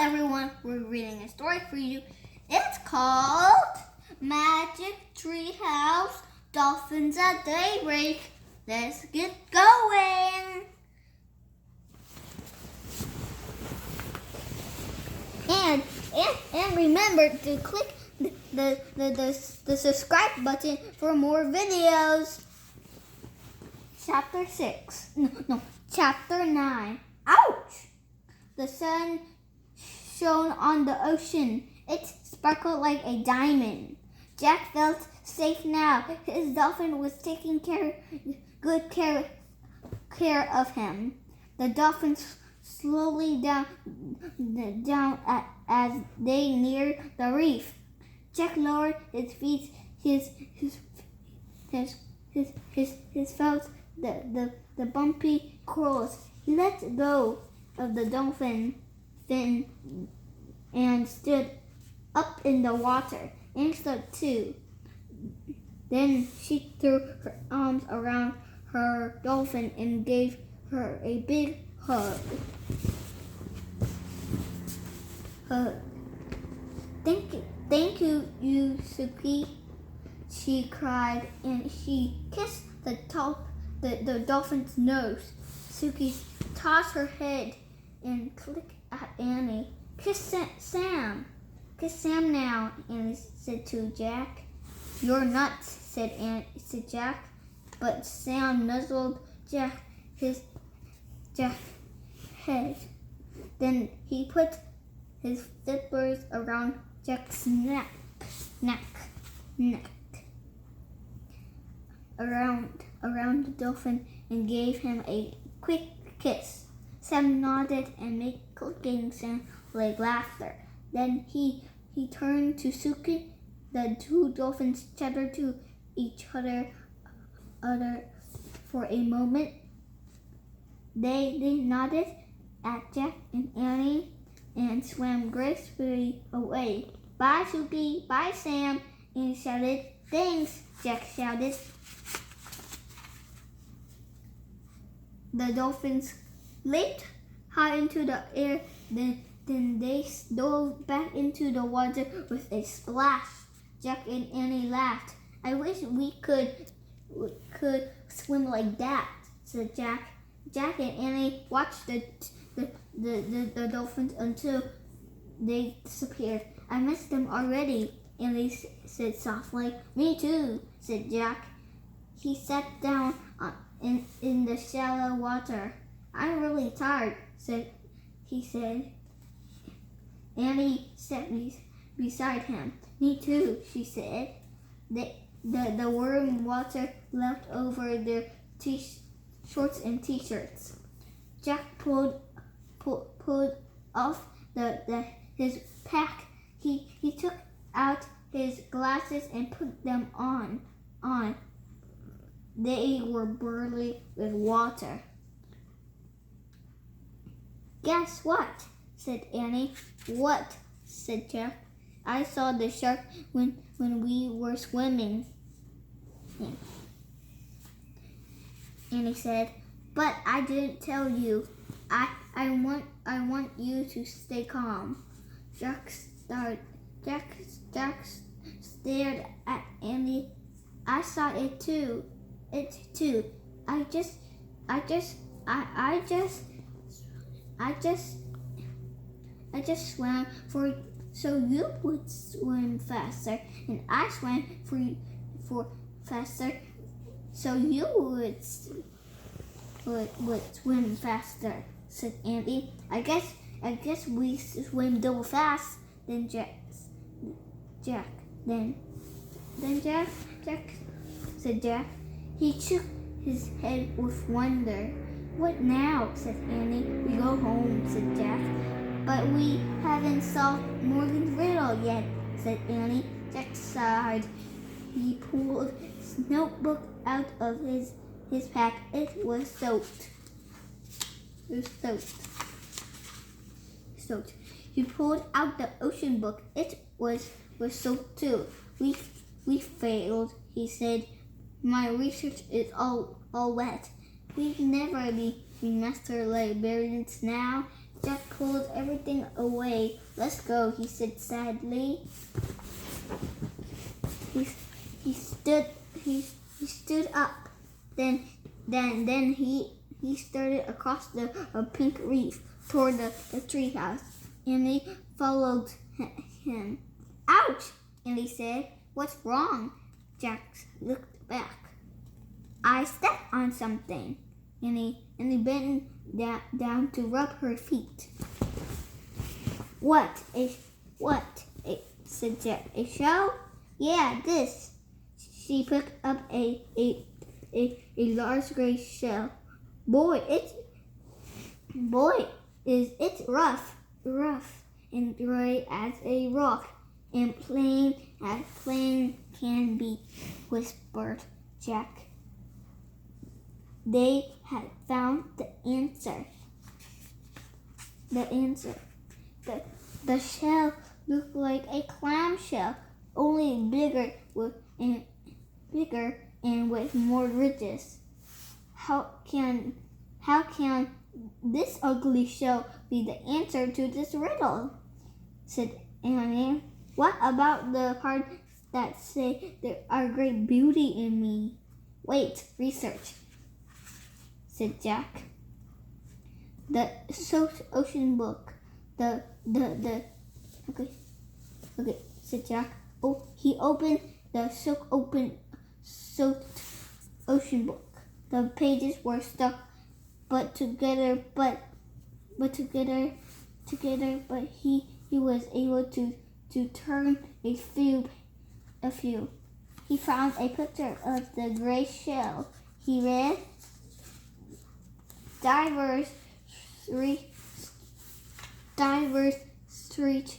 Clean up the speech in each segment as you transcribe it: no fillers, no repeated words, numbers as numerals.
everyone, we're reading a story for you. It's called Magic Treehouse Dolphins at Daybreak. Let's get going. And remember to click the subscribe button for more videos. Chapter 6. No, Chapter 9. Ouch! The sun shone on the ocean. It sparkled like a diamond. Jack felt safe now. His dolphin was taking good care of him. The dolphins slowly down as they neared the reef. Jack lowered his feet. His felt the bumpy corals. He let go of the dolphin fin and stood up in the water. And stood too. Then she threw her arms around her dolphin and gave her a big hug. Thank you, Suki, she cried, and she kissed the dolphin's nose. Suki tossed her head and clicked at Annie. Kiss Sam now, Annie said to Jack. You're nuts, said Jack. But Sam nuzzled Jack's head. Then he put his flippers around Jack's neck, around the dolphin, and gave him a quick kiss. Sam nodded and made clicking sound like laughter. Then he turned to Suki. The two dolphins chattered to each other for a moment. They nodded at Jack and Annie and swam gracefully away. Bye, Suki. Bye, Sam. Annie shouted. Thanks, Jack shouted. The dolphins leaped high into the air. Then they dove back into the water with a splash. Jack and Annie laughed. I wish we could swim like that, said Jack. Jack and Annie watched the dolphins until they disappeared. I missed them already, Annie said softly. Me too, said Jack. He sat down in the shallow water. I'm really tired, he said. Annie sat beside him. Me too, she said. The warm water left over their shorts and t-shirts. Jack pulled off his pack. He took out his glasses and put them on. They were burly with water. Guess what? Said Annie. What? Said Jack. I saw the shark when we were swimming. Annie said, but I didn't tell you. I want you to stay calm. Jack stared at Annie. I saw it too. I just swam so you would swim faster, and I swam for faster so you would swim faster, said Andy. I guess we swim double fast. Then Jack, said Jack. He shook his head with wonder. What now? Said Annie. We go home, said Jack. But we haven't solved Morgan's riddle yet, said Annie. Jack sighed. He pulled his notebook out of his pack. It was soaked. He pulled out the ocean book. It was soaked too. We failed, he said. My research is all wet. We'd never be master librarians now. Jack pulled everything away. Let's go, he said sadly. He stood up. Then he started across the pink reef toward the treehouse. Annie followed him. Ouch! Annie said. What's wrong? Jack looked back. I stepped on something. Annie bent down to rub her feet. What? Said Jack. A shell? Yeah, this. She picked up a large gray shell. Boy, is it rough and gray as a rock, and plain as plain can be, whispered Jack. They had found the answer. The shell looked like a clam shell, only bigger and with more ridges. How can this ugly shell be the answer to this riddle? Said Annie. What about the parts that say there are great beauty in me? Wait, research, said Jack. The soaked ocean book. Okay, said Jack. Oh, he opened the soaked ocean book. The pages were stuck but together, but he was able to turn a few. He found a picture of the gray shell. He read, divers search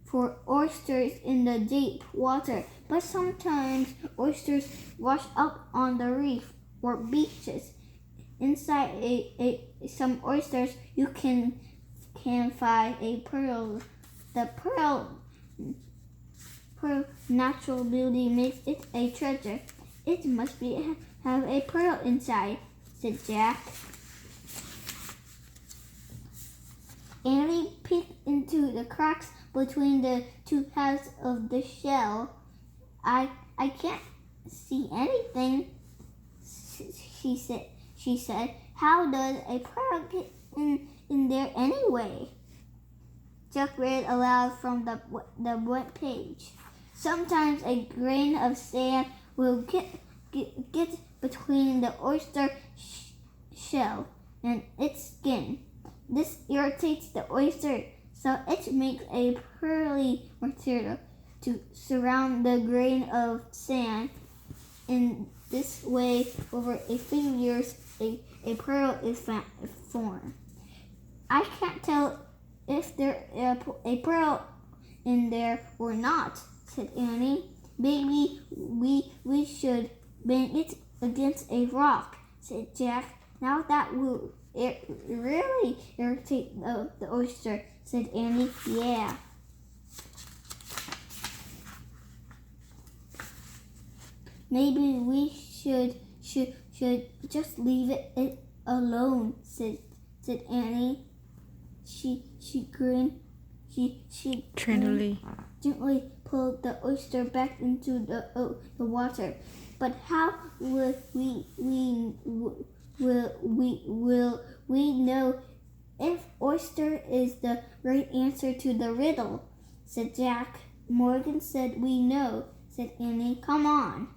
for oysters in the deep water, but sometimes oysters wash up on the reef or beaches. Inside some oysters, you can find a pearl. The pearl natural beauty makes it a treasure. It must have a pearl inside, said Jack. Annie peeked into the cracks between the two halves of the shell. I can't see anything, she said. How does a pearl get in there anyway? Jack read aloud from the wet page. Sometimes a grain of sand will get between the oyster shell and its skin. This irritates the oyster, so it makes a pearly material to surround the grain of sand. In this way, over a few years, a pearl is formed. I can't tell if there's a pearl in there or not, said Annie. Maybe we should bang it against a rock, said Jack. Now that will really irritate the oyster, said Annie. Yeah. Maybe we should just leave it alone, said Annie. She grinned. She gently pulled the oyster back into the water. But how will we know if oyster is the right answer to the riddle? Said Jack. Morgan said we know, said Annie. Come on.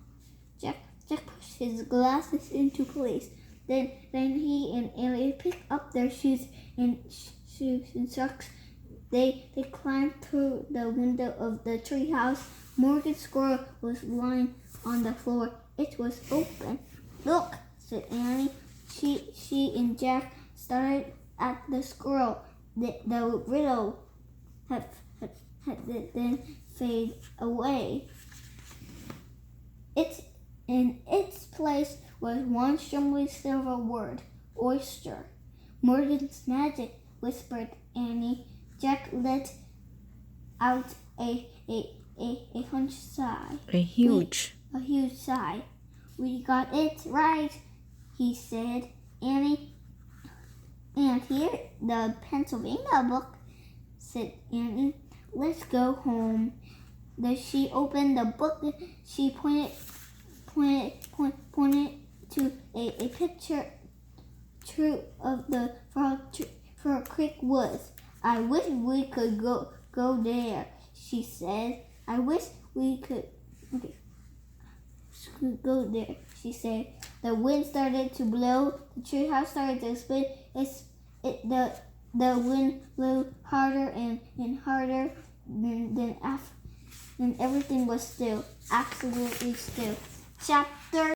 Jack pushed his glasses into place. Then he and Annie picked up their shoes and socks. They climbed through the window of the treehouse. Morgan's squirrel was lying on the floor. It was open. Look, said Annie. She and Jack stared at the squirrel. The riddle had then faded away. In its place was one shimmering silver word, oyster. Morgan's magic, whispered Annie. Jack let out a huge sigh. A huge sigh. We got it right, he said. Annie And here, the Pennsylvania book, said Annie. Let's go home. She opened the book. She pointed to a picture of the Frog Creek woods. I wish we could go there, she said. I wish we could go there, she said. The wind started to blow. The treehouse started to spin. The wind blew harder and harder. Then everything was still, absolutely still. Chapter